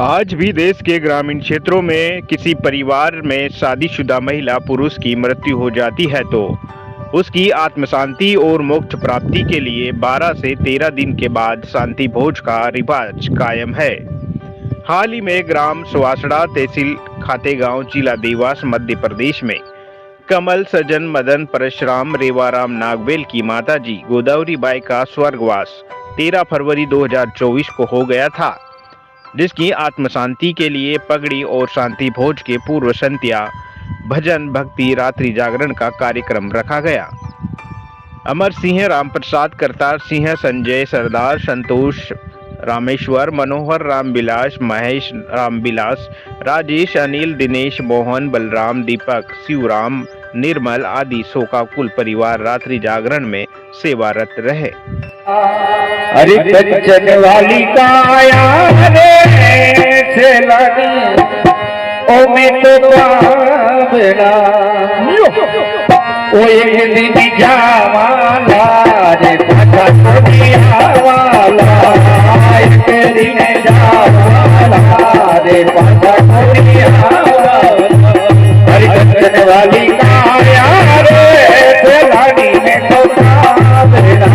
आज भी देश के ग्रामीण क्षेत्रों में किसी परिवार में शादीशुदा महिला पुरुष की मृत्यु हो जाती है तो उसकी आत्म शांति और मोक्ष प्राप्ति के लिए 12 से 13 दिन के बाद शांति भोज का रिवाज कायम है। हाल ही में ग्राम सुवासड़ा तहसील खातेगांव जिला देवास मध्य प्रदेश में कमल सज्जन मदन परशुराम रेवाराम नागवेल की माताजी गोदावरी बाई का स्वर्गवास 13 फरवरी 2024 को हो गया था, जिसकी आत्म शांति के लिए पगड़ी और शांति भोज के पूर्व संध्या भजन भक्ति रात्रि जागरण का कार्यक्रम रखा गया। अमर सिंह, राम प्रसाद, करतार सिंह, संजय सरदार, संतोष रामेश्वर, मनोहर रामविलास, महेश रामविलास, राजेश, अनिल, दिनेश, मोहन, बलराम, दीपक, शिवराम, निर्मल आदि शोकाकुल परिवार रात्रि जागरण में सेवारत रहे। अरे कंचन वाली काया रे सेलानी ओ में तो पावना ओ एक दिन जावाला रे पाछा कोडियावाला एक दिन जावाला रे पाछा कोडियावाला। अरे कंचन वाली काया रे सेलानी में तो पावना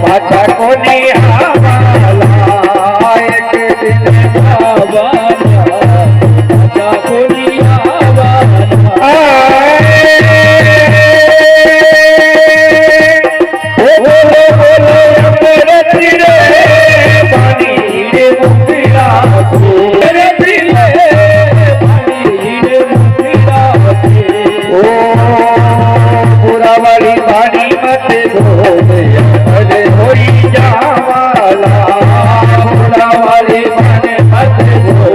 पाछा कोनी आवाला एक दिन आवाला पाछा कोनी आवाला बोलो अमृत रे पानी रे मुखड़ा अमृत रे पानी रे मुखड़ा ओ पूरा वाली पानी मत धो अरे होई जावाला पूरा वाली पानी मत धो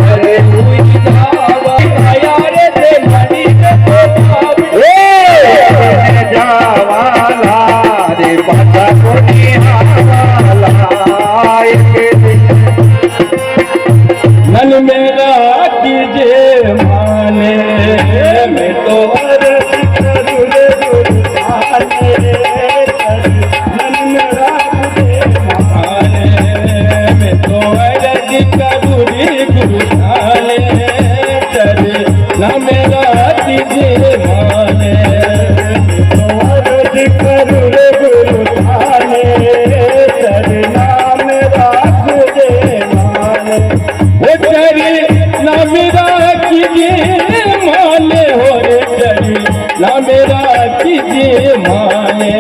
अरे होई जावाला यार दे मनी को ए जावाला रे पाछा कोनी आवाला एक नन मेरा कीजे माने मैं तो अर्ज करूं रे गुरु ना मेरा तुझे माने अर्ज करूं रे गुरु थाने चरना मेरा तुझे माने वो चरी ना मेरा तुझे माने हो रे चरी ना मेरा तुझे माने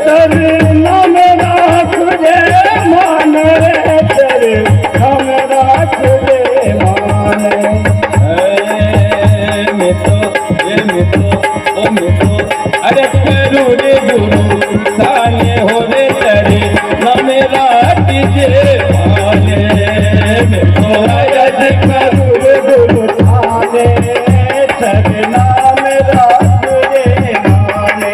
चरना मेरा तुझे माने चरी ना मेरा तुझे माने अरे करूँ रे गुरु ताने हो रे तेरे न मेरा तुझे माने तो अर्ज करूँ रे गुरु ताने तेरे न मेरा तुझे माने।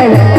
भाव